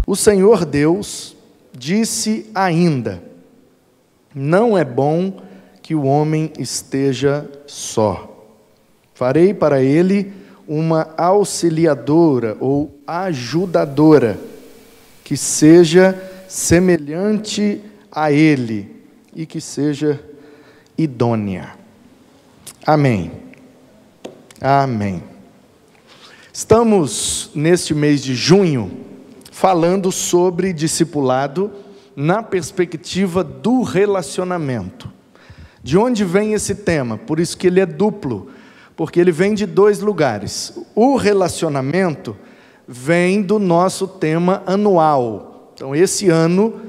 O Senhor Deus disse ainda: não é bom que o homem esteja só. Farei para ele uma auxiliadora ou ajudadora, que seja semelhante a ele e que seja idônea. Amém. Amém. Estamos, neste mês de junho, falando sobre discipulado na perspectiva do relacionamento. De onde vem esse tema? Por isso que ele é duplo, porque ele vem de dois lugares. O relacionamento vem do nosso tema anual. Então, esse ano,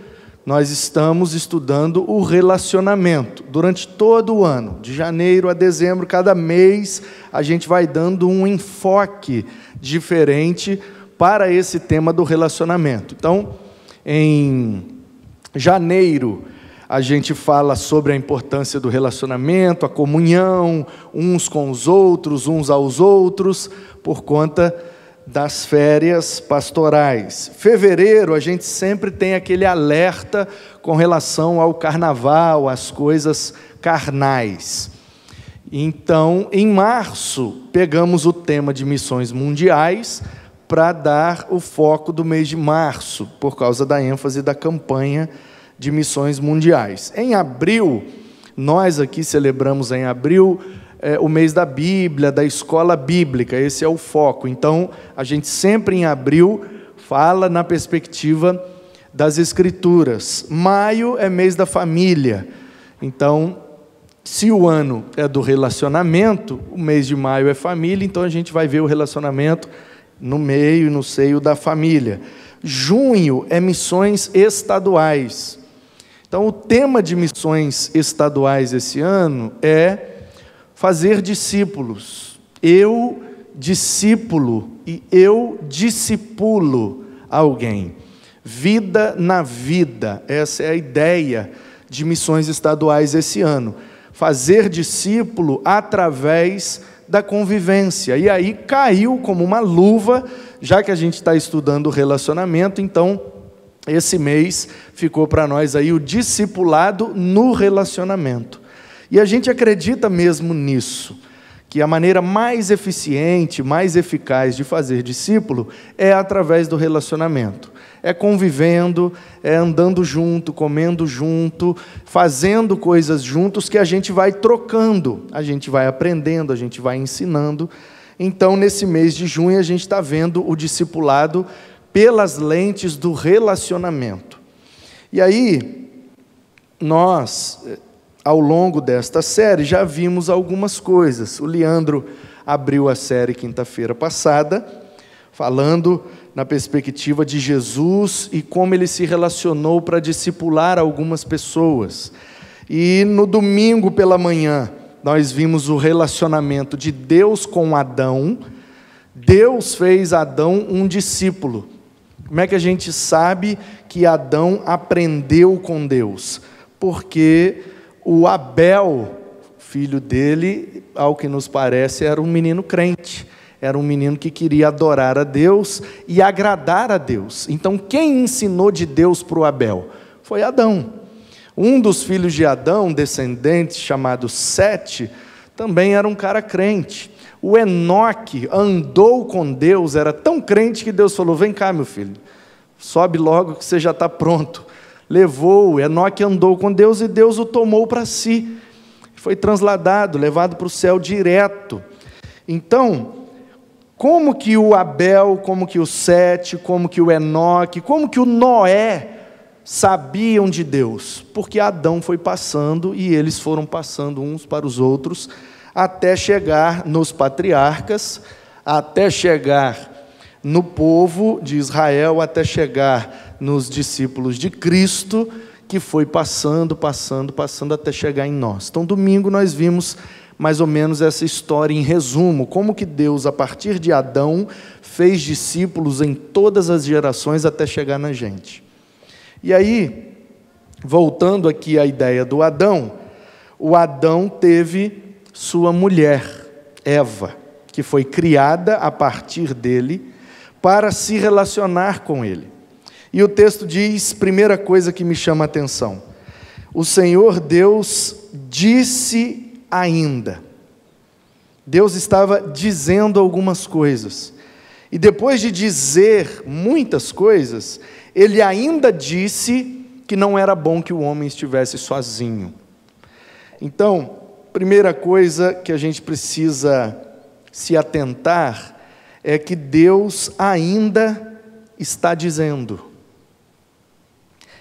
nós estamos estudando o relacionamento. Durante todo o ano, de janeiro a dezembro, cada mês, a gente vai dando um enfoque diferente para esse tema do relacionamento. Então, em janeiro, a gente fala sobre a importância do relacionamento, a comunhão, uns com os outros, uns aos outros, por conta das férias pastorais. Fevereiro, a gente sempre tem aquele alerta com relação ao carnaval, às coisas carnais. Então, em março, pegamos o tema de missões mundiais para dar o foco do mês de março, por causa da ênfase da campanha de missões mundiais. Em abril, nós aqui celebramos em abril o mês da Bíblia, da escola bíblica, esse é o foco. Então, a gente sempre em abril fala na perspectiva das Escrituras. Maio é mês da família. Então, se o ano é do relacionamento, o mês de maio é família, então a gente vai ver o relacionamento no meio e no seio da família. Junho é missões estaduais. Então, o tema de missões estaduais esse ano é fazer discípulos. Eu discípulo e eu discipulo alguém. Vida na vida. Essa é a ideia de missões estaduais esse ano. Fazer discípulo através da convivência. E aí caiu como uma luva, já que a gente está estudando o relacionamento, então esse mês ficou para nós aí o discipulado no relacionamento. E a gente acredita mesmo nisso, que a maneira mais eficiente, mais eficaz de fazer discípulo é através do relacionamento. É convivendo, é andando junto, comendo junto, fazendo coisas juntos que a gente vai trocando, a gente vai aprendendo, a gente vai ensinando. Então, nesse mês de junho, a gente está vendo o discipulado pelas lentes do relacionamento. E aí, nós, ao longo desta série, já vimos algumas coisas. O Leandro abriu a série quinta-feira passada, falando na perspectiva de Jesus e como ele se relacionou para discipular algumas pessoas. E no domingo pela manhã, nós vimos o relacionamento de Deus com Adão. Deus fez Adão um discípulo. Como é que a gente sabe que Adão aprendeu com Deus? Porque o Abel, filho dele, ao que nos parece, era um menino crente. Era um menino que queria adorar a Deus e agradar a Deus. Então, quem ensinou de Deus para o Abel? Foi Adão. Um dos filhos de Adão, descendente, chamado Sete, também era um cara crente. O Enoque andou com Deus, era tão crente que Deus falou: vem cá, meu filho, sobe logo que você já está pronto. Levou, Enoque andou com Deus e Deus o tomou para si. Foi transladado, levado para o céu direto. Então, como que o Abel, como que o Sete, como que o Enoque, como que o Noé sabiam de Deus? Porque Adão foi passando e eles foram passando uns para os outros, até chegar nos patriarcas, até chegar no povo de Israel, até chegar nos discípulos de Cristo, que foi passando, até chegar em nós. Então, domingo nós vimos mais ou menos essa história em resumo, como que Deus, a partir de Adão, fez discípulos em todas as gerações até chegar na gente. E aí, voltando aqui à ideia do Adão, o Adão teve sua mulher, Eva, que foi criada a partir dele para se relacionar com ele. E o texto diz, primeira coisa que me chama a atenção: o Senhor Deus disse ainda. Deus estava dizendo algumas coisas. E depois de dizer muitas coisas, Ele ainda disse que não era bom que o homem estivesse sozinho. Então, primeira coisa que a gente precisa se atentar é que Deus ainda está dizendo.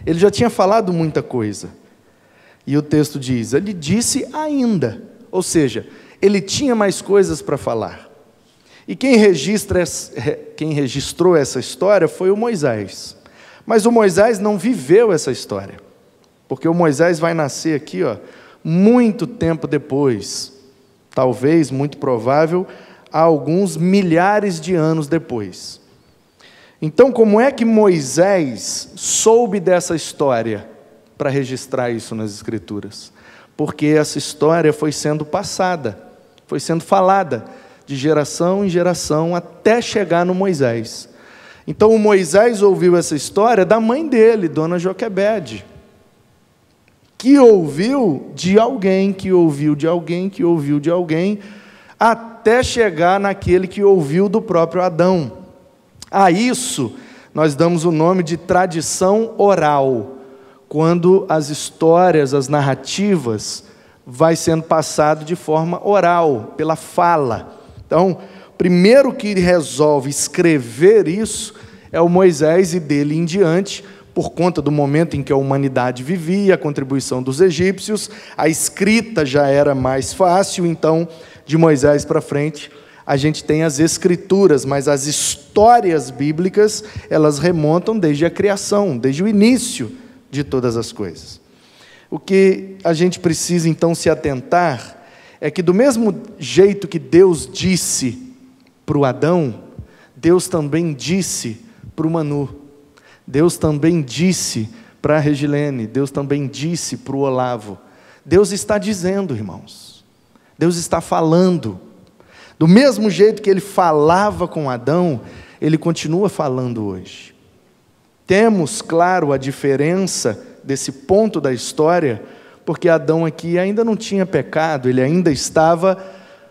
Ele já tinha falado muita coisa. E o texto diz, Ele disse ainda. Ou seja, Ele tinha mais coisas para falar. E quem registrou essa história foi o Moisés. Mas o Moisés não viveu essa história. Porque o Moisés vai nascer aqui, muito tempo depois. Talvez, muito provável, alguns milhares de anos depois. Então, como é que Moisés soube dessa história para registrar isso nas Escrituras? Porque essa história foi sendo passada, foi sendo falada de geração em geração até chegar no Moisés. Então o Moisés ouviu essa história da mãe dele, Dona Joquebede, que ouviu de alguém, que ouviu de alguém, que ouviu de alguém, até chegar naquele que ouviu do próprio Adão. A isso nós damos o nome de tradição oral, quando as histórias, as narrativas, vai sendo passado de forma oral, pela fala. Então, primeiro que resolve escrever isso é o Moisés, e dele em diante, por conta do momento em que a humanidade vivia, a contribuição dos egípcios, a escrita já era mais fácil, então, de Moisés para frente, a gente tem as escrituras, mas as histórias bíblicas, elas remontam desde a criação, desde o início de todas as coisas. O que a gente precisa, então, se atentar é que do mesmo jeito que Deus disse para o Adão, Deus também disse para o Manu, Deus também disse para a Regilene, Deus também disse para o Olavo. Deus está dizendo, irmãos, Deus está falando. Do mesmo jeito que Ele falava com Adão, Ele continua falando hoje. Temos, claro, a diferença desse ponto da história, porque Adão aqui ainda não tinha pecado, ele ainda estava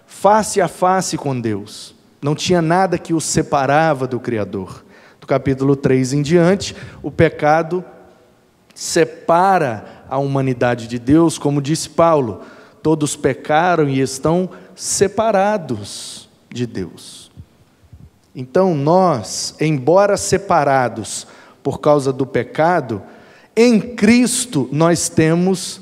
face a face com Deus. Não tinha nada que o separava do Criador. Do capítulo 3 em diante, o pecado separa a humanidade de Deus, como disse Paulo, todos pecaram e estão separados de Deus. Então nós, embora separados por causa do pecado, em Cristo nós temos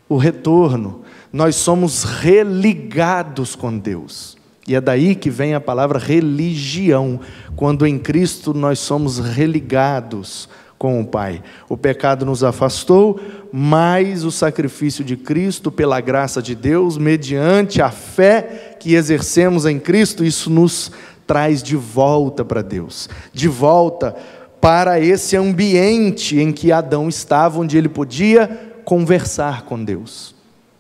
o retorno, nós somos religados com Deus. E é daí que vem a palavra religião, quando em Cristo nós somos religados com o Pai. O pecado nos afastou, mas o sacrifício de Cristo, pela graça de Deus, mediante a fé que exercemos em Cristo, isso nos traz de volta para Deus, de volta para esse ambiente em que Adão estava, onde ele podia conversar com Deus.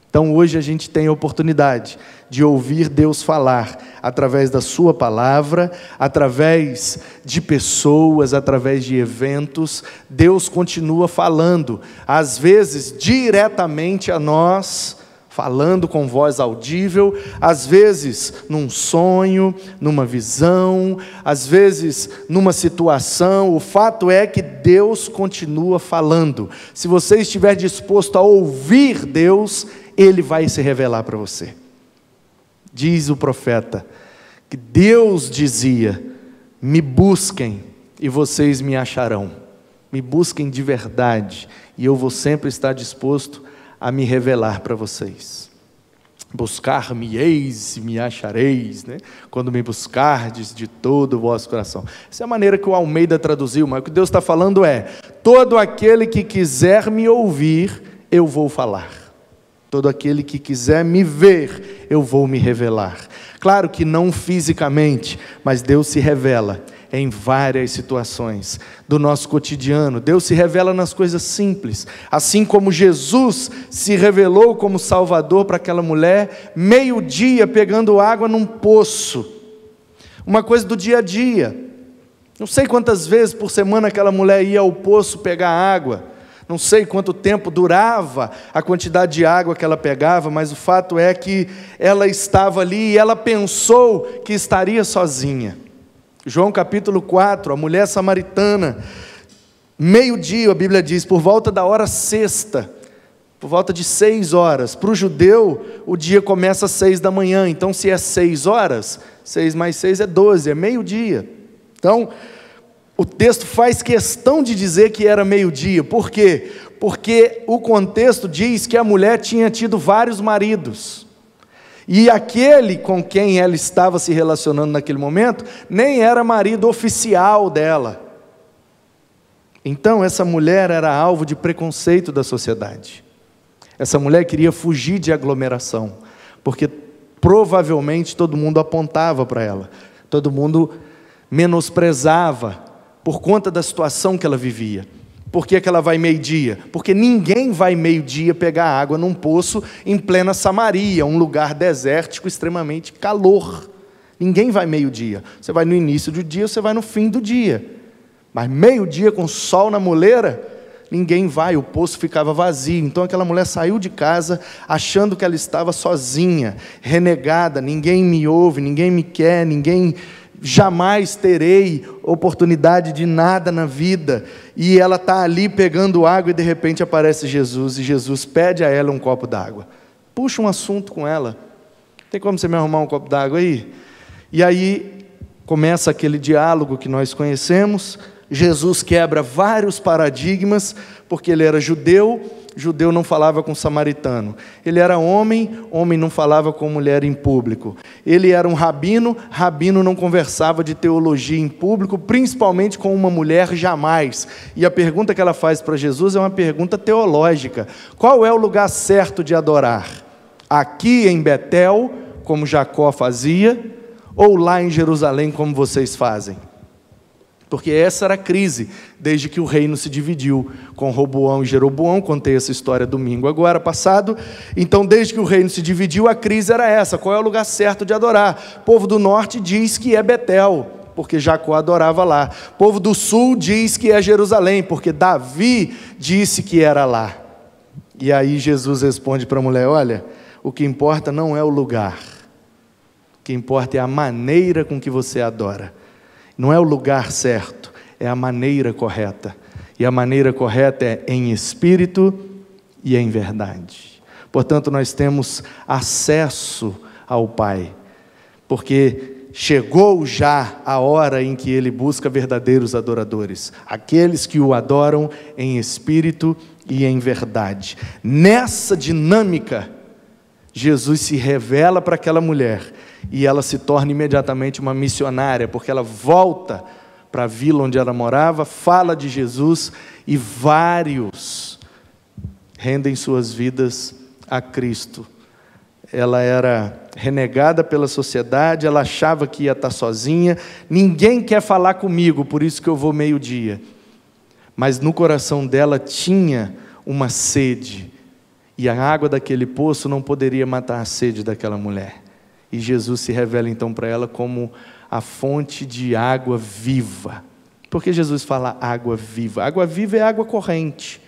Então hoje a gente tem a oportunidade de ouvir Deus falar através da sua palavra, através de pessoas, através de eventos. Deus continua falando, às vezes diretamente a nós, falando com voz audível, às vezes num sonho, numa visão, às vezes numa situação. O fato é que Deus continua falando. Se você estiver disposto a ouvir Deus, Ele vai se revelar para você. Diz o profeta que Deus dizia: me busquem e vocês me acharão. Me busquem de verdade e eu vou sempre estar disposto a me revelar para vocês. Buscar-me-eis e me achareis, né? Quando me buscardes de todo o vosso coração. Essa é a maneira que o Almeida traduziu, mas o que Deus está falando é: todo aquele que quiser me ouvir, eu vou falar. Todo aquele que quiser me ver, eu vou me revelar. Claro que não fisicamente, mas Deus se revela em várias situações do nosso cotidiano. Deus se revela nas coisas simples, assim como Jesus se revelou como Salvador para aquela mulher, meio-dia pegando água num poço, uma coisa do dia a dia. Não sei quantas vezes por semana aquela mulher ia ao poço pegar água. Não sei quanto tempo durava a quantidade de água que ela pegava, mas o fato é que ela estava ali e ela pensou que estaria sozinha. João capítulo 4, a mulher samaritana, meio-dia, a Bíblia diz, por volta da hora sexta, por volta de 6 horas. Para o judeu, o dia começa às 6 da manhã, então se é 6 horas, 6 mais 6 é 12, é meio-dia. Então, o texto faz questão de dizer que era meio-dia. Por quê? Porque o contexto diz que a mulher tinha tido vários maridos. E aquele com quem ela estava se relacionando naquele momento, nem era marido oficial dela. Então, essa mulher era alvo de preconceito da sociedade. Essa mulher queria fugir de aglomeração, porque provavelmente todo mundo apontava para ela. Todo mundo menosprezava por conta da situação que ela vivia. Por que ela vai meio-dia? Porque ninguém vai meio-dia pegar água num poço em plena Samaria, um lugar desértico, extremamente calor. Ninguém vai meio-dia. Você vai no início do dia, você vai no fim do dia. Mas meio-dia com sol na moleira, ninguém vai, o poço ficava vazio. Então aquela mulher saiu de casa achando que ela estava sozinha, renegada, ninguém me ouve, ninguém me quer, jamais terei oportunidade de nada na vida. E ela está ali pegando água e de repente aparece Jesus, e Jesus pede a ela um copo d'água. Puxa um assunto com ela. Tem como você me arrumar um copo d'água aí? E aí começa aquele diálogo que nós conhecemos. Jesus quebra vários paradigmas, porque ele era judeu, judeu não falava com samaritano. Ele era homem, homem não falava com mulher em público. Ele era um rabino, rabino não conversava de teologia em público, principalmente com uma mulher jamais. E a pergunta que ela faz para Jesus é uma pergunta teológica. Qual é o lugar certo de adorar? Aqui em Betel, como Jacó fazia, ou lá em Jerusalém, como vocês fazem? Porque essa era a crise, desde que o reino se dividiu com Roboão e Jeroboão. Contei essa história domingo agora passado. Então, desde que o reino se dividiu, a crise era essa: qual é o lugar certo de adorar? O povo do norte diz que é Betel, porque Jacó adorava lá. O povo do sul diz que é Jerusalém, porque Davi disse que era lá. E aí Jesus responde para a mulher: olha, o que importa não é o lugar, o que importa é a maneira com que você adora. Não é o lugar certo, é a maneira correta. E a maneira correta é em espírito e em verdade. Portanto, nós temos acesso ao Pai, porque chegou já a hora em que Ele busca verdadeiros adoradores, aqueles que o adoram em espírito e em verdade. Nessa dinâmica, Jesus se revela para aquela mulher, e ela se torna imediatamente uma missionária, porque ela volta para a vila onde ela morava, fala de Jesus, e vários rendem suas vidas a Cristo. Ela era renegada pela sociedade, ela achava que ia estar sozinha, ninguém quer falar comigo, por isso que eu vou meio-dia. Mas no coração dela tinha uma sede, e a água daquele poço não poderia matar a sede daquela mulher. E Jesus se revela então para ela como a fonte de água viva. Por que Jesus fala água viva? Água viva é água corrente,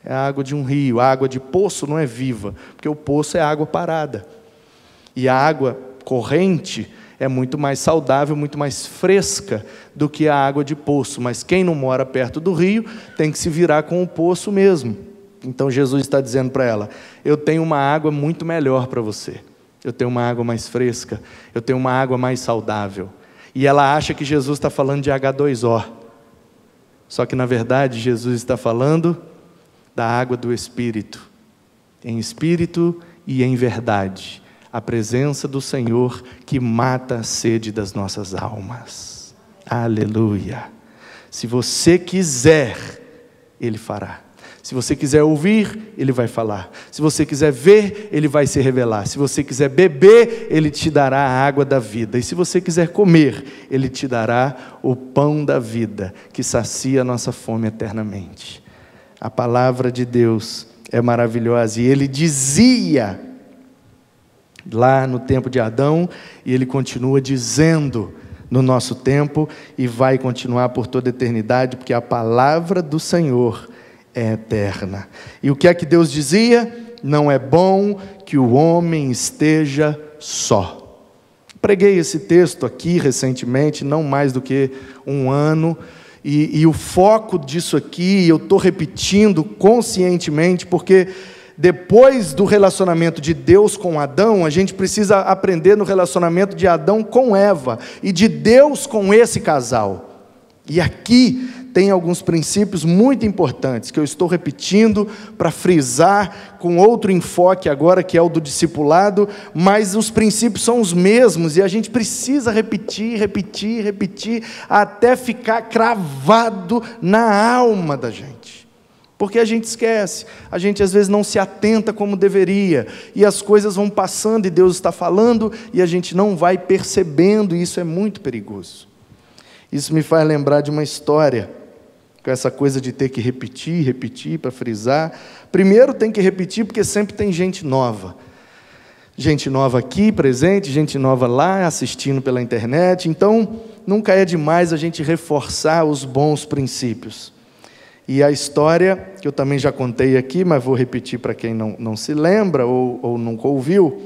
é a água de um rio. A água de poço não é viva, porque o poço é água parada. E a água corrente é muito mais saudável, muito mais fresca do que a água de poço. Mas quem não mora perto do rio tem que se virar com o poço mesmo. Então Jesus está dizendo para ela: eu tenho uma água muito melhor para você. Eu tenho uma água mais fresca, eu tenho uma água mais saudável. E ela acha que Jesus está falando de H2O. Só que na verdade Jesus está falando da água do Espírito. Em espírito e em verdade. A presença do Senhor que mata a sede das nossas almas. Aleluia. Se você quiser, Ele fará. Se você quiser ouvir, Ele vai falar. Se você quiser ver, Ele vai se revelar. Se você quiser beber, Ele te dará a água da vida. E se você quiser comer, Ele te dará o pão da vida, que sacia a nossa fome eternamente. A palavra de Deus é maravilhosa. E Ele dizia, lá no tempo de Adão, e Ele continua dizendo no nosso tempo e vai continuar por toda a eternidade, porque a palavra do Senhor é eterna. E o que é que Deus dizia? Não é bom que o homem esteja só. Preguei esse texto aqui recentemente, não mais do que um ano, e o foco disso aqui, eu estou repetindo conscientemente, porque depois do relacionamento de Deus com Adão, a gente precisa aprender no relacionamento de Adão com Eva, e de Deus com esse casal. E aqui tem alguns princípios muito importantes, que eu estou repetindo para frisar com outro enfoque agora, que é o do discipulado, mas os princípios são os mesmos, e a gente precisa repetir, até ficar cravado na alma da gente. Porque a gente esquece, a gente às vezes não se atenta como deveria, e as coisas vão passando, e Deus está falando, e a gente não vai percebendo, e isso é muito perigoso. Isso me faz lembrar de uma história, com essa coisa de ter que repetir para frisar. Primeiro tem que repetir porque sempre tem gente nova. Gente nova aqui presente, gente nova lá assistindo pela internet. Então, nunca é demais a gente reforçar os bons princípios. E a história, que eu também já contei aqui, mas vou repetir para quem não se lembra ou nunca ouviu.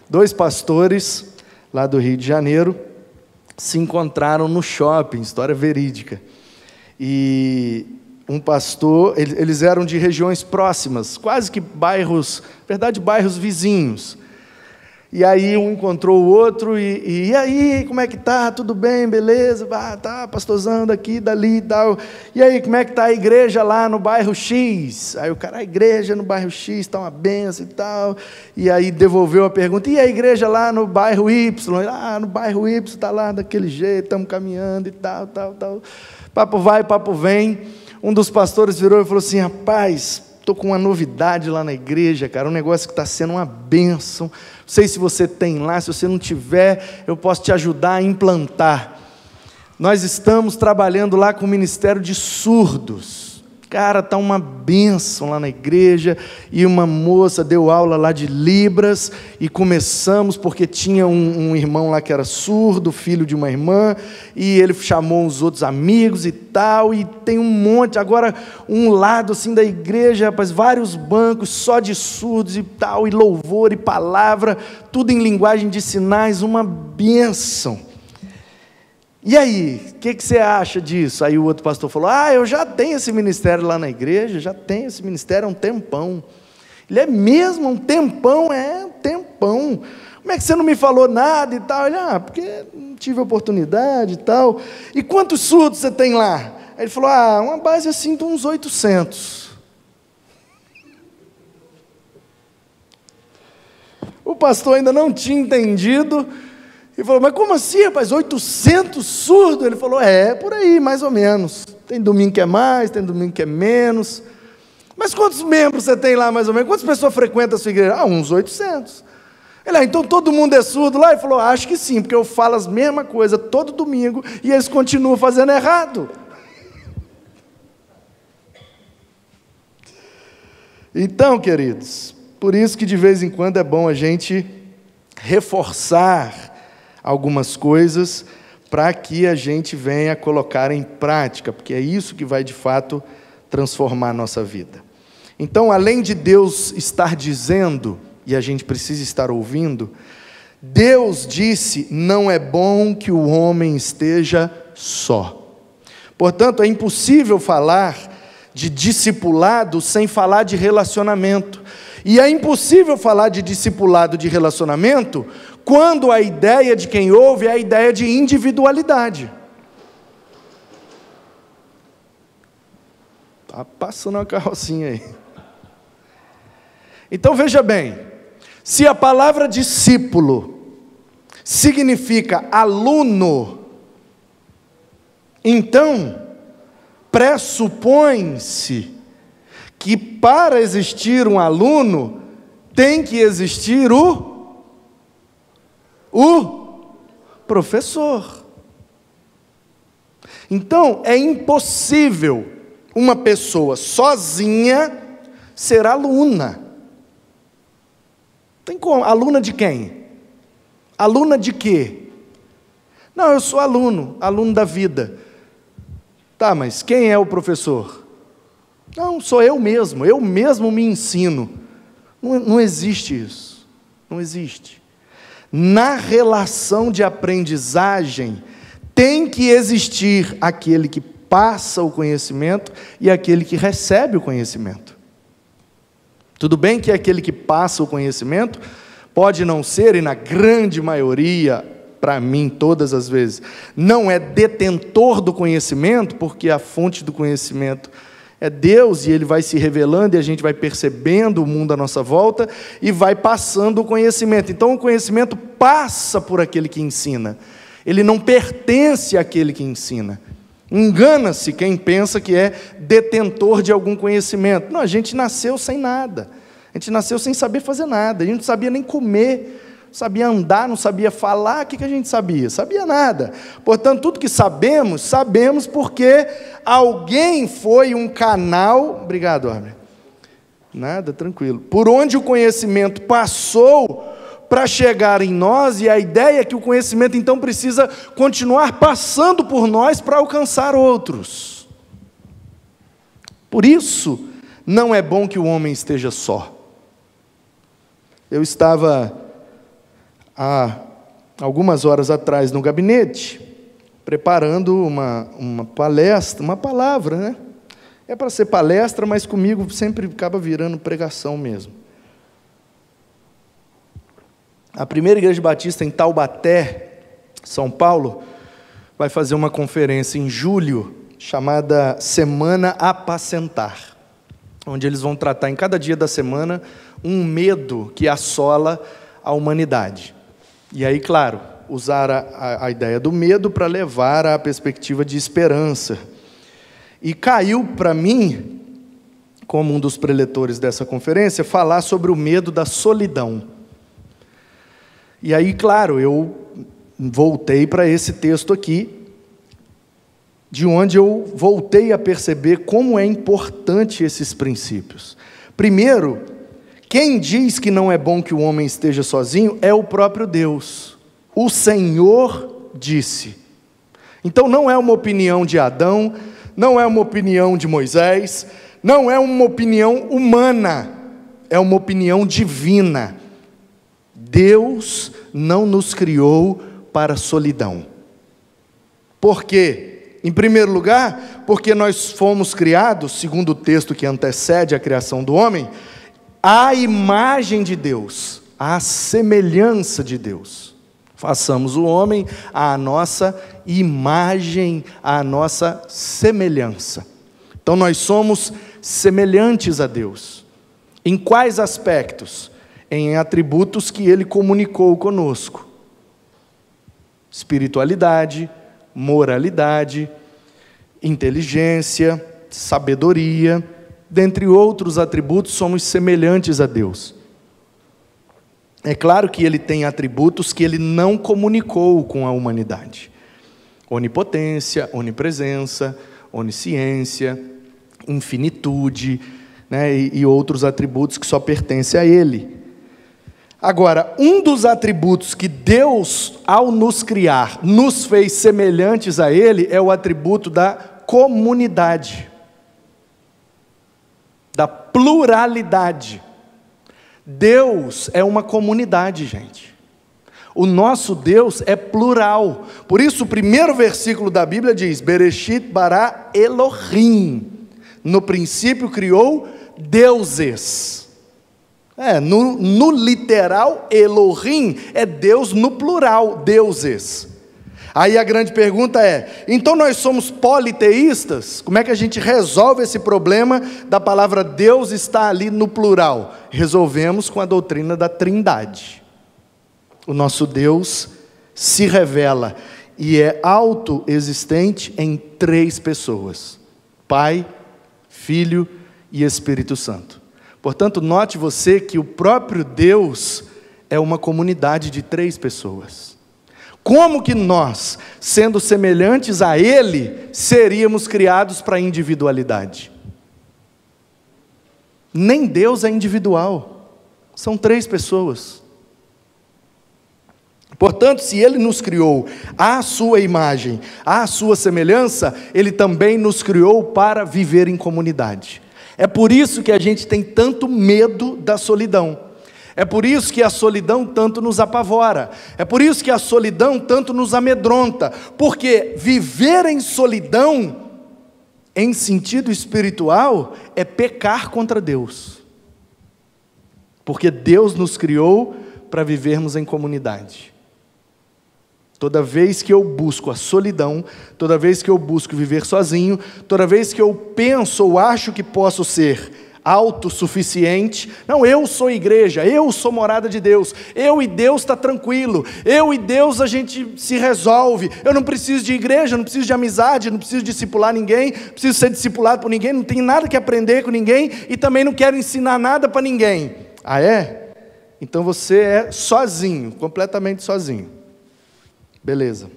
2 pastores lá do Rio de Janeiro se encontraram no shopping, história verídica. E um pastor, eles eram de regiões próximas, quase que bairros, bairros vizinhos. E aí um encontrou o outro, e aí, como é que tá? Tudo bem, beleza? Tá, pastorzando aqui, dali e tal. E aí, como é que tá a igreja lá no bairro X? Aí o cara, a igreja no bairro X está uma benção e tal. E aí devolveu a pergunta, e a igreja lá no bairro Y? No bairro Y está lá daquele jeito, estamos caminhando e tal. Papo vai, papo vem. Um dos pastores virou e falou assim: rapaz, estou com uma novidade lá na igreja, cara, um negócio que está sendo uma bênção. Não sei se você tem lá, se você não tiver, eu posso te ajudar a implantar. Nós estamos trabalhando lá com o Ministério de Surdos. Cara, está uma bênção lá na igreja, e uma moça deu aula lá de Libras, e começamos, porque tinha um irmão lá que era surdo, filho de uma irmã, e ele chamou os outros amigos e tal, e tem um monte, agora um lado assim da igreja, rapaz, vários bancos só de surdos e tal, e louvor e palavra, tudo em linguagem de sinais, uma bênção. E aí, o que você acha disso? Aí o outro pastor falou: eu já tenho esse ministério lá na igreja, já tenho esse ministério há um tempão. Ele é mesmo um tempão? É um tempão. Como é que você não me falou nada e tal? Ele, porque não tive oportunidade e tal. E quantos surdos você tem lá? Aí ele falou: uma base assim de uns 800. O pastor ainda não tinha entendido, e falou: mas como assim, rapaz, 800 surdos? Ele falou: por aí, mais ou menos. Tem domingo que é mais, tem domingo que é menos. Mas quantos membros você tem lá, mais ou menos? Quantas pessoas frequentam a sua igreja? Uns 800. Ele, então todo mundo é surdo lá? Ele falou: acho que sim, porque eu falo as mesmas coisas todo domingo, e eles continuam fazendo errado. Então, queridos, por isso que de vez em quando é bom a gente reforçar algumas coisas, para que a gente venha colocar em prática, porque é isso que vai de fato transformar a nossa vida. Então, além de Deus estar dizendo, e a gente precisa estar ouvindo, Deus disse: não é bom que o homem esteja só. Portanto, é impossível falar de discipulado sem falar de relacionamento. E é impossível falar de discipulado de relacionamento quando a ideia de quem ouve é a ideia de individualidade. Está passando uma carrocinha aí. Então veja bem, se a palavra discípulo significa aluno, então pressupõe-se que para existir um aluno, tem que existir o professor. Então, é impossível uma pessoa sozinha ser aluna. Tem como? Aluna de quem? Aluna de quê? Não, eu sou aluno da vida. Tá, mas quem é o professor? Não, sou eu mesmo me ensino. Não existe isso, não existe. Na relação de aprendizagem, tem que existir aquele que passa o conhecimento e aquele que recebe o conhecimento. Tudo bem que aquele que passa o conhecimento pode não ser, e na grande maioria, para mim, todas as vezes, não é detentor do conhecimento, porque a fonte do conhecimento é Deus, e Ele vai se revelando, e a gente vai percebendo o mundo à nossa volta, e vai passando o conhecimento. Então, o conhecimento passa por aquele que ensina. Ele não pertence àquele que ensina. Engana-se quem pensa que é detentor de algum conhecimento. Não, a gente nasceu sem nada. A gente nasceu sem saber fazer nada. A gente não sabia nem comer, não sabia andar, não sabia falar. O que a gente sabia? Sabia nada. Portanto, tudo que sabemos, sabemos porque alguém foi um canal... Obrigado, Armin. Nada, tranquilo. Por onde o conhecimento passou para chegar em nós, e a ideia é que o conhecimento então precisa continuar passando por nós para alcançar outros. Por isso, não é bom que o homem esteja só. Eu estava há algumas horas atrás no gabinete, preparando uma palestra, uma palavra, né? É para ser palestra, mas comigo sempre acaba virando pregação mesmo. A primeira igreja batista em Taubaté, São Paulo, vai fazer uma conferência em julho, chamada Semana Apacentar, onde eles vão tratar em cada dia da semana um medo que assola a humanidade. E aí, claro, usar a ideia do medo para levar à perspectiva de esperança. E caiu para mim, como um dos preletores dessa conferência, falar sobre o medo da solidão. E aí, claro, eu voltei para esse texto aqui, de onde eu voltei a perceber como é importante esses princípios. Primeiro, quem diz que não é bom que o homem esteja sozinho é o próprio Deus. O Senhor disse. Então não é uma opinião de Adão, não é uma opinião de Moisés, não é uma opinião humana, é uma opinião divina. Deus não nos criou para a solidão. Por quê? Em primeiro lugar, porque nós fomos criados, segundo o texto que antecede a criação do homem, à imagem de Deus, à semelhança de Deus. Façamos o homem à nossa imagem, à nossa semelhança. Então nós somos semelhantes a Deus. Em quais aspectos? Em atributos que Ele comunicou conosco: espiritualidade, moralidade, inteligência, sabedoria, dentre outros atributos, somos semelhantes a Deus. É claro que Ele tem atributos que Ele não comunicou com a humanidade: onipotência, onipresença, onisciência, infinitude, né, e outros atributos que só pertencem a Ele. Agora, um dos atributos que Deus, ao nos criar, nos fez semelhantes a Ele, é o atributo da comunidade, da pluralidade. Deus é uma comunidade, gente. O nosso Deus é plural. Por isso, o primeiro versículo da Bíblia diz: Bereshit bara Elohim. No princípio criou deuses. No literal, Elohim é Deus no plural, deuses. Aí a grande pergunta é: então nós somos politeístas? Como é que a gente resolve esse problema da palavra Deus estar ali no plural? Resolvemos com a doutrina da Trindade. O nosso Deus se revela e é autoexistente em 3 pessoas: Pai, Filho e Espírito Santo. Portanto, note você que o próprio Deus é uma comunidade de 3 pessoas. Como que nós, sendo semelhantes a Ele, seríamos criados para a individualidade? Nem Deus é individual, são 3 pessoas. Portanto, se Ele nos criou à sua imagem, à sua semelhança, Ele também nos criou para viver em comunidade. É por isso que a gente tem tanto medo da solidão. É por isso que a solidão tanto nos apavora. É por isso que a solidão tanto nos amedronta. Porque viver em solidão, em sentido espiritual, é pecar contra Deus. Porque Deus nos criou para vivermos em comunidade. Toda vez que eu busco a solidão, toda vez que eu busco viver sozinho, toda vez que eu penso ou acho que posso ser autossuficiente, não, eu sou igreja, eu sou morada de Deus, eu e Deus está tranquilo, eu e Deus a gente se resolve, eu não preciso de igreja, não preciso de amizade, não preciso discipular ninguém, não preciso ser discipulado por ninguém, não tenho nada que aprender com ninguém e também não quero ensinar nada para ninguém. Ah, é? Então você é sozinho, completamente sozinho. Beleza.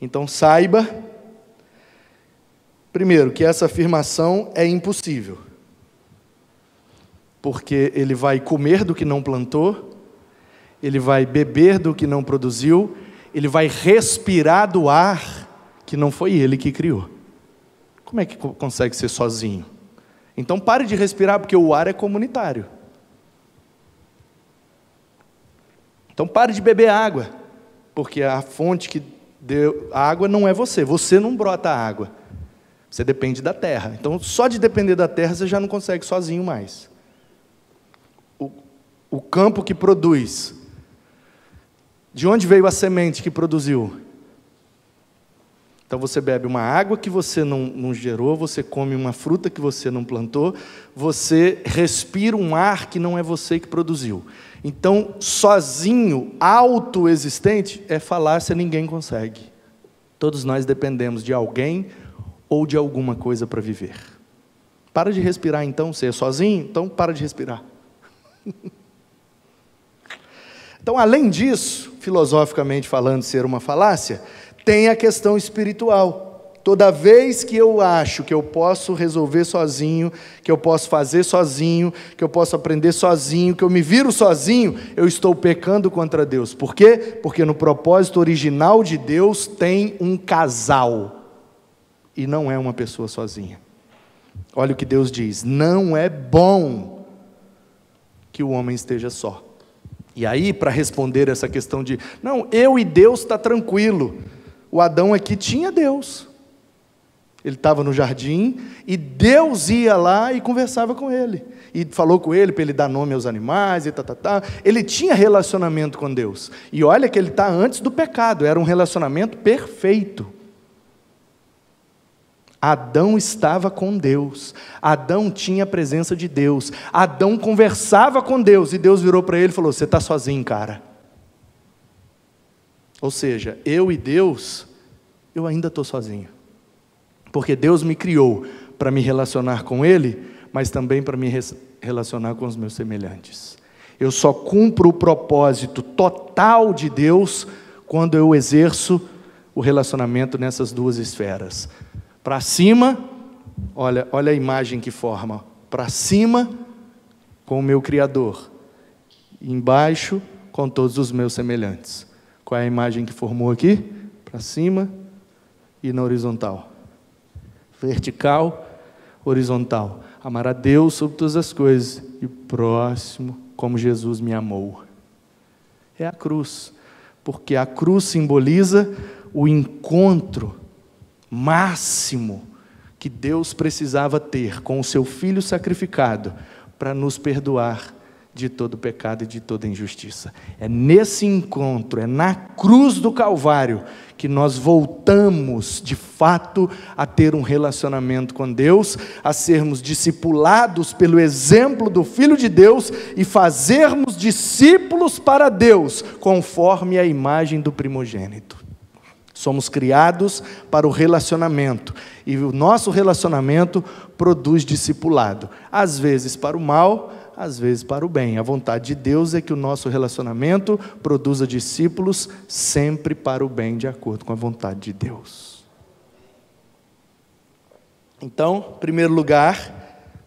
Então saiba, primeiro, que essa afirmação é impossível. Porque ele vai comer do que não plantou, ele vai beber do que não produziu, ele vai respirar do ar que não foi ele que criou. Como é que consegue ser sozinho? Então pare de respirar, porque o ar é comunitário. Então pare de beber água. Porque a fonte que deu a água não é você, você não brota a água, você depende da terra. Então, só de depender da terra, você já não consegue sozinho mais. O campo que produz, de onde veio a semente que produziu? Então, você bebe uma água que você não gerou, você come uma fruta que você não plantou, você respira um ar que não é você que produziu. Então, sozinho, autoexistente, é falácia, ninguém consegue. Todos nós dependemos de alguém ou de alguma coisa para viver. Para de respirar então, você é sozinho? Então para de respirar. Então, além disso, filosoficamente falando ser uma falácia, tem a questão espiritual. Toda vez que eu acho que eu posso resolver sozinho, que eu posso fazer sozinho, que eu posso aprender sozinho, que eu me viro sozinho, eu estou pecando contra Deus. Por quê? Porque no propósito original de Deus tem um casal, e não é uma pessoa sozinha. Olha o que Deus diz: não é bom que o homem esteja só. E aí, para responder essa questão de, não, eu e Deus está tranquilo, o Adão aqui tinha Deus. Ele estava no jardim e Deus ia lá e conversava com ele. E falou com ele para ele dar nome aos animais e tá. Ele tinha relacionamento com Deus. E olha que ele está antes do pecado, era um relacionamento perfeito. Adão estava com Deus. Adão tinha a presença de Deus. Adão conversava com Deus. E Deus virou para ele e falou: você está sozinho, cara. Ou seja, eu e Deus, eu ainda estou sozinho. Porque Deus me criou para me relacionar com Ele, mas também para me relacionar com os meus semelhantes. Eu só cumpro o propósito total de Deus quando eu exerço o relacionamento nessas duas esferas. Para cima, olha a imagem que forma. Para cima, com o meu Criador. Embaixo, com todos os meus semelhantes. Qual é a imagem que formou aqui? Para cima e na horizontal. Vertical, horizontal. Amar a Deus sobre todas as coisas e o próximo como Jesus me amou. É a cruz, porque a cruz simboliza o encontro máximo que Deus precisava ter com o seu Filho sacrificado para nos perdoar de todo pecado e de toda injustiça. É nesse encontro, é na cruz do Calvário que nós voltamos de fato a ter um relacionamento com Deus, a sermos discipulados pelo exemplo do Filho de Deus e fazermos discípulos para Deus, conforme a imagem do primogênito. Somos criados para o relacionamento, e o nosso relacionamento produz discipulado, às vezes para o mal, às vezes para o bem. A vontade de Deus é que o nosso relacionamento produza discípulos sempre para o bem, de acordo com a vontade de Deus. Então, em primeiro lugar,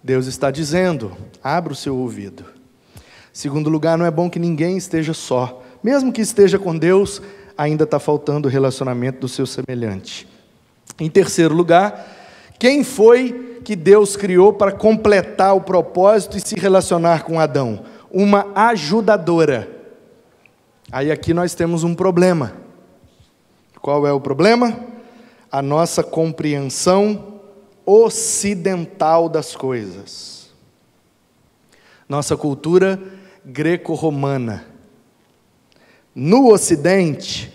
Deus está dizendo: abra o seu ouvido. Em segundo lugar, não é bom que ninguém esteja só. Mesmo que esteja com Deus, ainda está faltando o relacionamento do seu semelhante. Em terceiro lugar, quem foi que Deus criou para completar o propósito e se relacionar com Adão? Uma ajudadora. Aí aqui nós temos um problema. Qual é o problema? A nossa compreensão ocidental das coisas. Nossa cultura greco-romana. No Ocidente,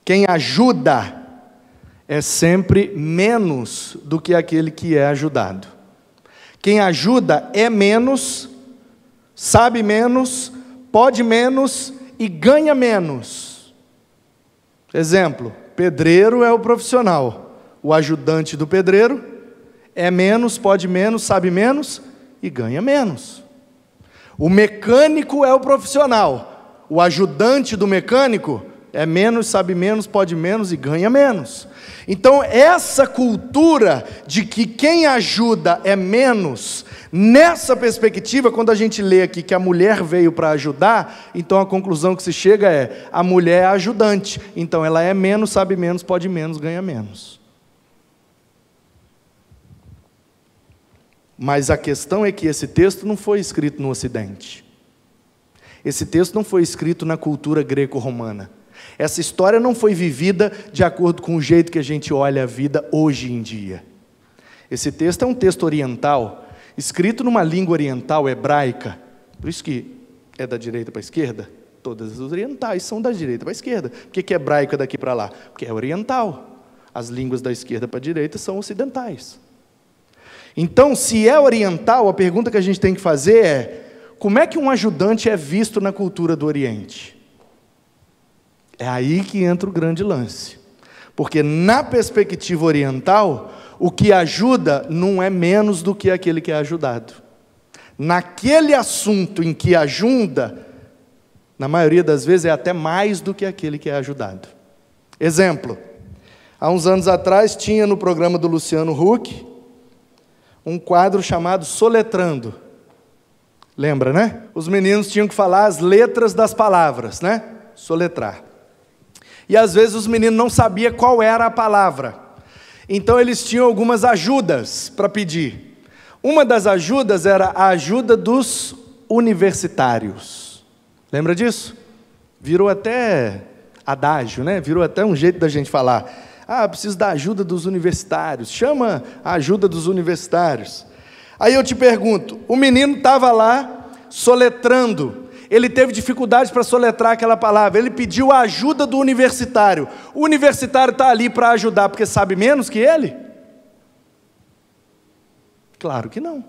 quem ajuda é sempre menos do que aquele que é ajudado. Quem ajuda é menos, sabe menos, pode menos e ganha menos. Exemplo, pedreiro é o profissional, o ajudante do pedreiro é menos, pode menos, sabe menos e ganha menos. O mecânico é o profissional, o ajudante do mecânico é menos, sabe menos, pode menos e ganha menos. Então essa cultura de que quem ajuda é menos, nessa perspectiva, quando a gente lê aqui que a mulher veio para ajudar, então a conclusão que se chega é, a mulher é ajudante, então ela é menos, sabe menos, pode menos, ganha menos. Mas a questão é que esse texto não foi escrito no Ocidente. Esse texto não foi escrito na cultura greco-romana. Essa história não foi vivida de acordo com o jeito que a gente olha a vida hoje em dia. Esse texto é um texto oriental, escrito numa língua oriental, hebraica. Por isso que é da direita para a esquerda. Todas as orientais são da direita para a esquerda. Por que é hebraica daqui para lá? Porque é oriental. As línguas da esquerda para a direita são ocidentais. Então, se é oriental, a pergunta que a gente tem que fazer é: como é que um ajudante é visto na cultura do Oriente? É aí que entra o grande lance. Porque na perspectiva oriental, o que ajuda não é menos do que aquele que é ajudado. Naquele assunto em que ajuda, na maioria das vezes é até mais do que aquele que é ajudado. Exemplo, há uns anos atrás tinha no programa do Luciano Huck um quadro chamado Soletrando. Lembra, né? Os meninos tinham que falar as letras das palavras, né? Soletrar. E às vezes os meninos não sabiam qual era a palavra. Então eles tinham algumas ajudas para pedir. Uma das ajudas era a ajuda dos universitários. Lembra disso? Virou até adágio, né? Virou até um jeito da gente falar. Ah, preciso da ajuda dos universitários. Chama a ajuda dos universitários. Aí eu te pergunto, o menino estava lá soletrando. Ele teve dificuldade para soletrar aquela palavra. Ele pediu a ajuda do universitário. O universitário está ali para ajudar porque sabe menos que ele? Claro que não.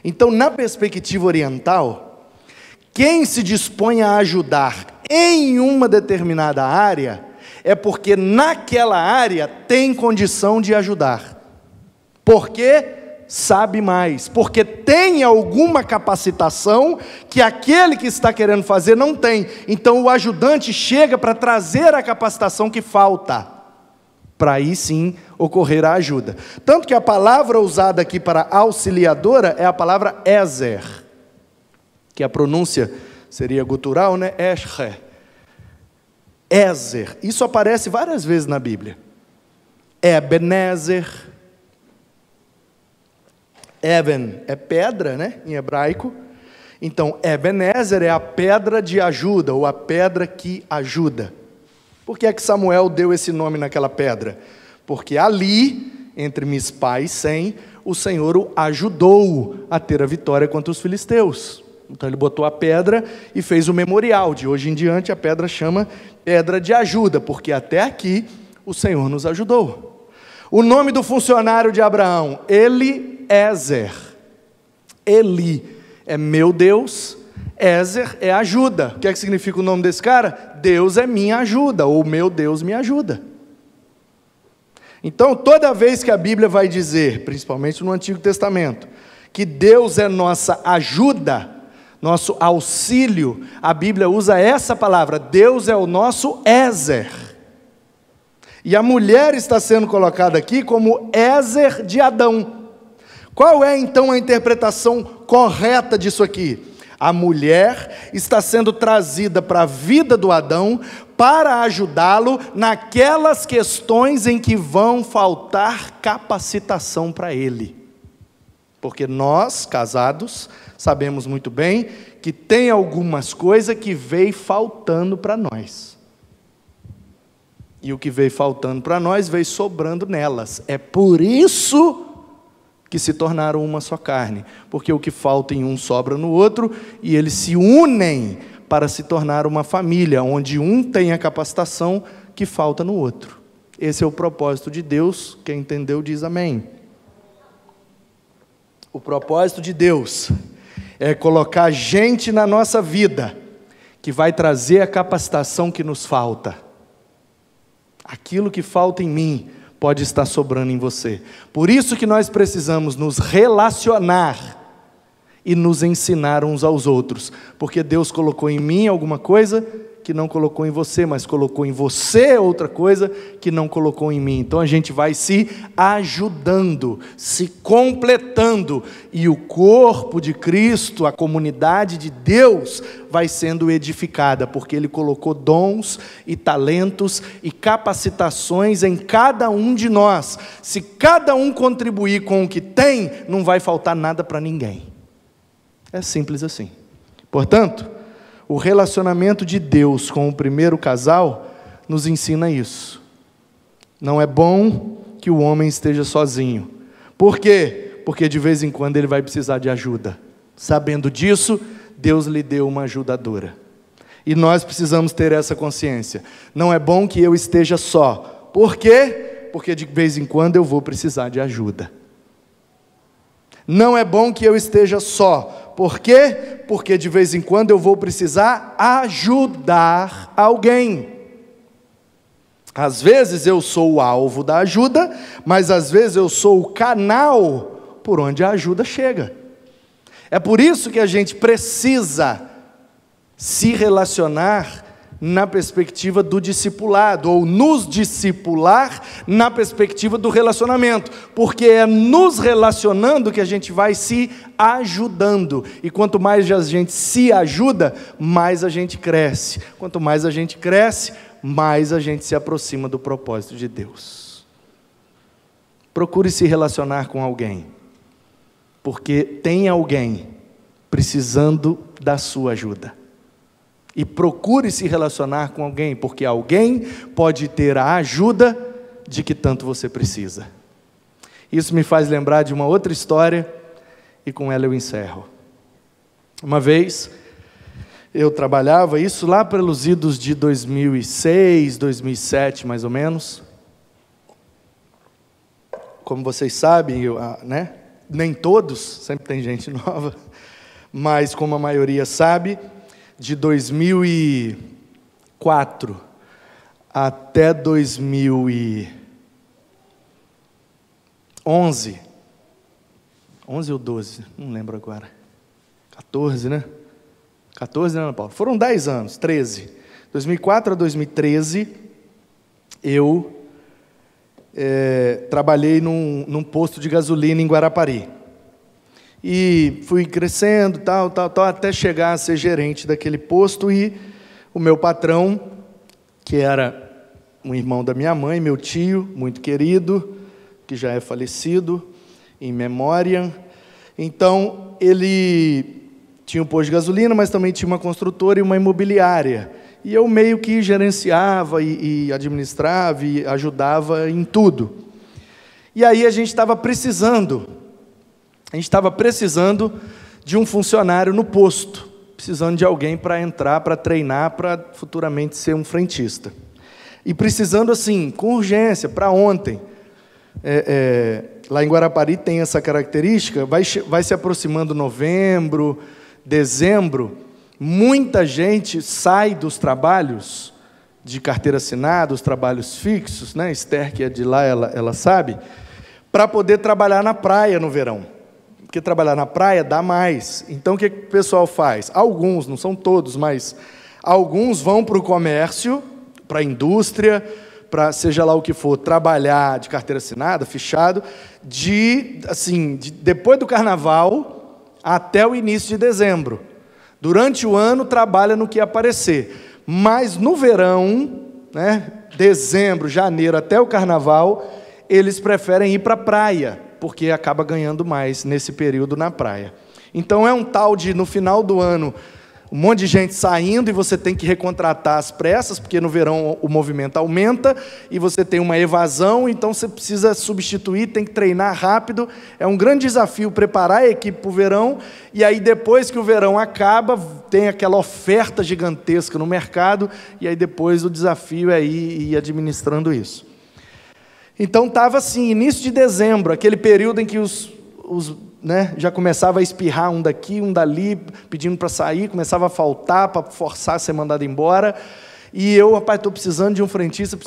Então, na perspectiva oriental, quem se dispõe a ajudar em uma determinada área é porque naquela área tem condição de ajudar. Porque sabe mais, porque tem alguma capacitação que aquele que está querendo fazer não tem. Então o ajudante chega para trazer a capacitação que falta, para aí sim ocorrer a ajuda. Tanto que a palavra usada aqui para auxiliadora é a palavra ezer, que a pronúncia seria gutural, né? Eshe. Ezer, isso aparece várias vezes na Bíblia. Ebenezer. Eben é pedra, né, em hebraico. Então, Ebenezer é a pedra de ajuda, ou a pedra que ajuda. Por que é que Samuel deu esse nome naquela pedra? Porque ali, entre Mispá e Sem, o Senhor o ajudou a ter a vitória contra os filisteus. Então ele botou a pedra e fez o memorial. De hoje em diante a pedra chama pedra de ajuda, porque até aqui o Senhor nos ajudou. O nome do funcionário de Abraão, Eliezer. Eli é meu Deus, Ezer é ajuda. O que é que significa o nome desse cara? Deus é minha ajuda, ou meu Deus me ajuda. Então toda vez que a Bíblia vai dizer, principalmente no Antigo Testamento, que Deus é nossa ajuda, nosso auxílio, a Bíblia usa essa palavra, Deus é o nosso Ezer. E a mulher está sendo colocada aqui como Ezer de Adão. Qual é então a interpretação correta disso aqui? A mulher está sendo trazida para a vida do Adão para ajudá-lo naquelas questões em que vão faltar capacitação para ele. Porque nós, casados, sabemos muito bem que tem algumas coisas que veio faltando para nós. E o que veio faltando para nós veio sobrando nelas. É por isso que se tornaram uma só carne, porque o que falta em um sobra no outro, e eles se unem para se tornar uma família, onde um tem a capacitação que falta no outro. Esse é o propósito de Deus, quem entendeu diz amém. O propósito de Deus é colocar gente na nossa vida, que vai trazer a capacitação que nos falta. Aquilo que falta em mim, pode estar sobrando em você. Por isso que nós precisamos nos relacionar e nos ensinar uns aos outros, porque Deus colocou em mim alguma coisa que não colocou em você, mas colocou em você outra coisa que não colocou em mim. Então a gente vai se ajudando, se completando, e o corpo de Cristo, a comunidade de Deus, vai sendo edificada, porque Ele colocou dons e talentos e capacitações em cada um de nós. Se cada um contribuir com o que tem, não vai faltar nada para ninguém. É simples assim. Portanto, o relacionamento de Deus com o primeiro casal nos ensina isso. Não é bom que o homem esteja sozinho. Por quê? Porque de vez em quando ele vai precisar de ajuda. Sabendo disso, Deus lhe deu uma ajudadora. E nós precisamos ter essa consciência. Não é bom que eu esteja só. Por quê? Porque de vez em quando eu vou precisar de ajuda. Não é bom que eu esteja só. Por quê? Porque de vez em quando eu vou precisar ajudar alguém. Às vezes eu sou o alvo da ajuda, mas às vezes eu sou o canal por onde a ajuda chega. É por isso que a gente precisa se relacionar na perspectiva do discipulado, ou nos discipular na perspectiva do relacionamento, porque é nos relacionando que a gente vai se ajudando, e quanto mais a gente se ajuda, mais a gente cresce. Quanto mais a gente cresce, mais a gente se aproxima do propósito de Deus. Procure se relacionar com alguém, porque tem alguém precisando da sua ajuda. E procure se relacionar com alguém, porque alguém pode ter a ajuda de que tanto você precisa. Isso me faz lembrar de uma outra história, e com ela eu encerro. Uma vez, eu trabalhava, isso lá pelos idos de 2006, 2007 mais ou menos. Como vocês sabem, nem todos, sempre tem gente nova, mas como a maioria sabe, de 2004 até 2011, 11 ou 12, não lembro agora, 14, né? 14, né, Ana Paula? Foram 10 anos, 13. 2004 a 2013, eu trabalhei num posto de gasolina em Guarapari. E fui crescendo, tal, até chegar a ser gerente daquele posto, e o meu patrão, que era um irmão da minha mãe, meu tio, muito querido, que já é falecido, em memória. Então, ele tinha um posto de gasolina, mas também tinha uma construtora e uma imobiliária. E eu meio que gerenciava e administrava e ajudava em tudo. E aí a gente estava precisando de um funcionário no posto, precisando de alguém para entrar, para treinar, para futuramente ser um frentista. E precisando assim, com urgência, para ontem. Lá em Guarapari tem essa característica, vai se aproximando novembro, dezembro, muita gente sai dos trabalhos de carteira assinada, os trabalhos fixos, né? Esther, que é de lá, ela sabe, para poder trabalhar na praia no verão. Porque trabalhar na praia dá mais. Então o que o pessoal faz? Alguns, não são todos, mas alguns vão para o comércio, para a indústria, para seja lá o que for, trabalhar de carteira assinada, fichado, depois do carnaval até o início de dezembro. Durante o ano trabalha no que aparecer, mas no verão, né, dezembro, janeiro até o carnaval, eles preferem ir para a praia, porque acaba ganhando mais nesse período na praia. Então é um tal de, no final do ano, um monte de gente saindo e você tem que recontratar às pressas, porque no verão o movimento aumenta e você tem uma evasão, então você precisa substituir, tem que treinar rápido. É um grande desafio preparar a equipe para o verão, e aí depois que o verão acaba, tem aquela oferta gigantesca no mercado, e aí depois o desafio é ir administrando isso. Então estava assim, início de dezembro, aquele período em que já começava a espirrar um daqui, um dali, pedindo para sair, começava a faltar para forçar a ser mandado embora. E eu, rapaz, estou precisando de um frentista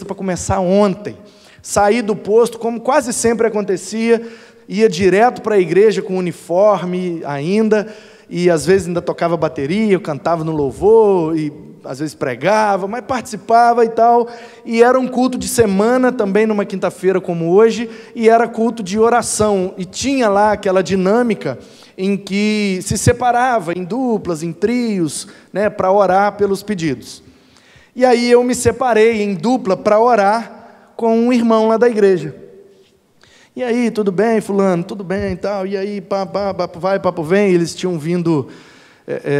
para começar ontem. Saí do posto, como quase sempre acontecia, ia direto para a igreja com uniforme ainda, e às vezes ainda tocava bateria, eu cantava no louvor, e às vezes pregava, mas participava e tal, e era um culto de semana também, numa quinta-feira como hoje, e era culto de oração, e tinha lá aquela dinâmica em que se separava em duplas, em trios, né, para orar pelos pedidos. E aí eu me separei em dupla para orar com um irmão lá da igreja. E aí, tudo bem, fulano? Tudo bem e tal. E aí, papo vai, papo vem. Eles tinham vindo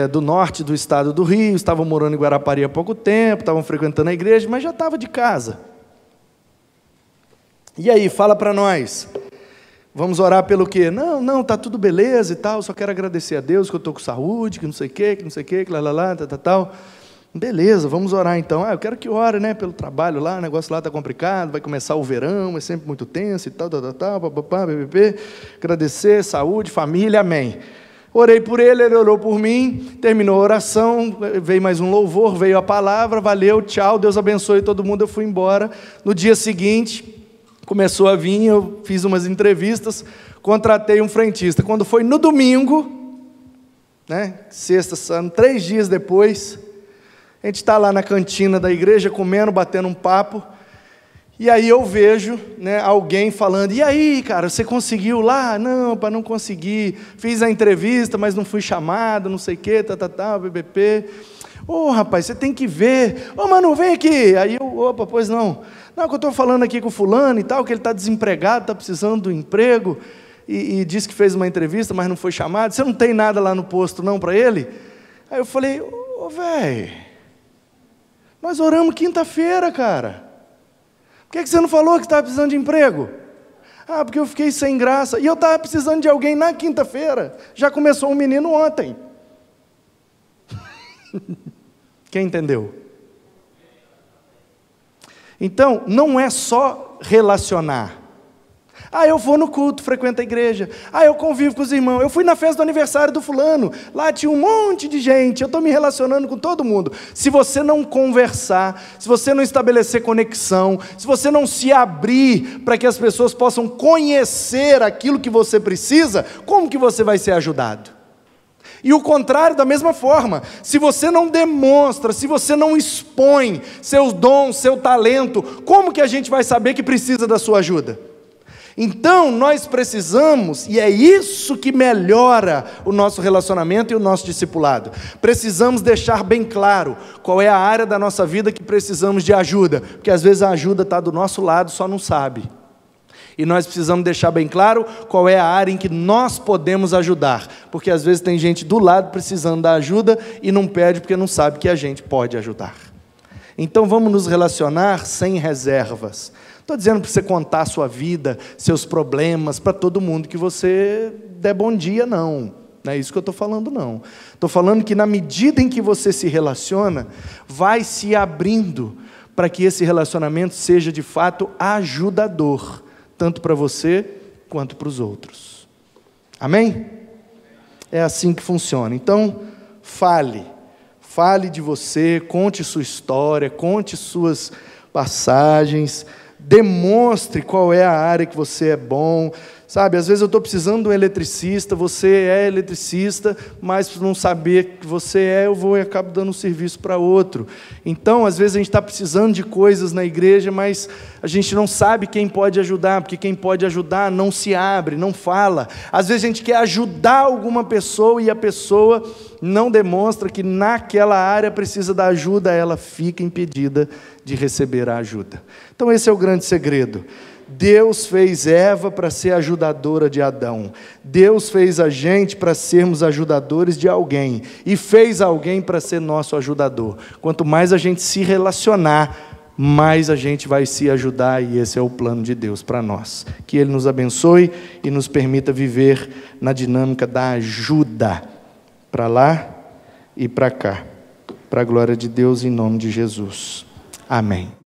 do norte do estado do Rio, estavam morando em Guarapari há pouco tempo, estavam frequentando a igreja, mas já estava de casa. E aí, fala para nós. Vamos orar pelo quê? Não, tá tudo beleza e tal, só quero agradecer a Deus que eu estou com saúde, que não sei o quê, que lá, tal. Beleza, vamos orar então. Eu quero que ore, né, pelo trabalho lá, o negócio lá está complicado, vai começar o verão, é sempre muito tenso e tal, papapá, bbb. Agradecer, saúde, família, amém. Orei por ele orou por mim, terminou a oração, veio mais um louvor, veio a palavra, valeu, tchau, Deus abençoe todo mundo, eu fui embora. No dia seguinte, começou a vir, eu fiz umas entrevistas, contratei um frentista. Quando foi no domingo, né, sexta, 3 dias depois, a gente está lá na cantina da igreja, comendo, batendo um papo, e aí eu vejo, né, alguém falando, e aí, cara, você conseguiu lá? Não, para não conseguir, fiz a entrevista, mas não fui chamado, não sei o quê, BBP. Rapaz, você tem que ver. Mano, vem aqui. Aí eu, pois não. Não, que eu estou falando aqui com o fulano e tal, que ele está desempregado, está precisando do emprego, e disse que fez uma entrevista, mas não foi chamado. Você não tem nada lá no posto não para ele? Aí eu falei, velho, nós oramos quinta-feira, cara. Por que você não falou que estava precisando de emprego? Porque eu fiquei sem graça. E eu estava precisando de alguém na quinta-feira. Já começou um menino ontem. Quem entendeu? Então, não é só relacionar. Eu vou no culto, frequento a igreja. Eu convivo com os irmãos. Eu fui na festa do aniversário do fulano. Lá tinha um monte de gente. Eu estou me relacionando com todo mundo. Se você não conversar, se você não estabelecer conexão, se você não se abrir para que as pessoas possam conhecer aquilo que você precisa, como que você vai ser ajudado? E o contrário da mesma forma. Se você não demonstra, se você não expõe seus dons, seu talento, como que a gente vai saber que precisa da sua ajuda? Então, nós precisamos, e é isso que melhora o nosso relacionamento e o nosso discipulado, precisamos deixar bem claro qual é a área da nossa vida que precisamos de ajuda, porque às vezes a ajuda está do nosso lado, só não sabe. E nós precisamos deixar bem claro qual é a área em que nós podemos ajudar, porque às vezes tem gente do lado precisando da ajuda e não pede porque não sabe que a gente pode ajudar. Então vamos nos relacionar sem reservas. Estou dizendo para você contar a sua vida, seus problemas, para todo mundo que você der bom dia, não. Não é isso que eu estou falando, não. Estou falando que na medida em que você se relaciona, vai se abrindo para que esse relacionamento seja de fato ajudador, tanto para você quanto para os outros. Amém? É assim que funciona. Então, fale de você, conte sua história, conte suas passagens, demonstre qual é a área que você é bom. Sabe, às vezes eu estou precisando de um eletricista, você é eletricista, mas por não saber que você é, eu vou e acabo dando um serviço para outro. Então, às vezes a gente está precisando de coisas na igreja, mas a gente não sabe quem pode ajudar, porque quem pode ajudar não se abre, não fala. Às vezes a gente quer ajudar alguma pessoa e a pessoa não demonstra que naquela área precisa da ajuda, ela fica impedida de receber a ajuda. Então esse é o grande segredo. Deus fez Eva para ser ajudadora de Adão. Deus fez a gente para sermos ajudadores de alguém. E fez alguém para ser nosso ajudador. Quanto mais a gente se relacionar, mais a gente vai se ajudar. E esse é o plano de Deus para nós. Que Ele nos abençoe e nos permita viver na dinâmica da ajuda. Para lá e para cá. Para a glória de Deus, em nome de Jesus. Amém.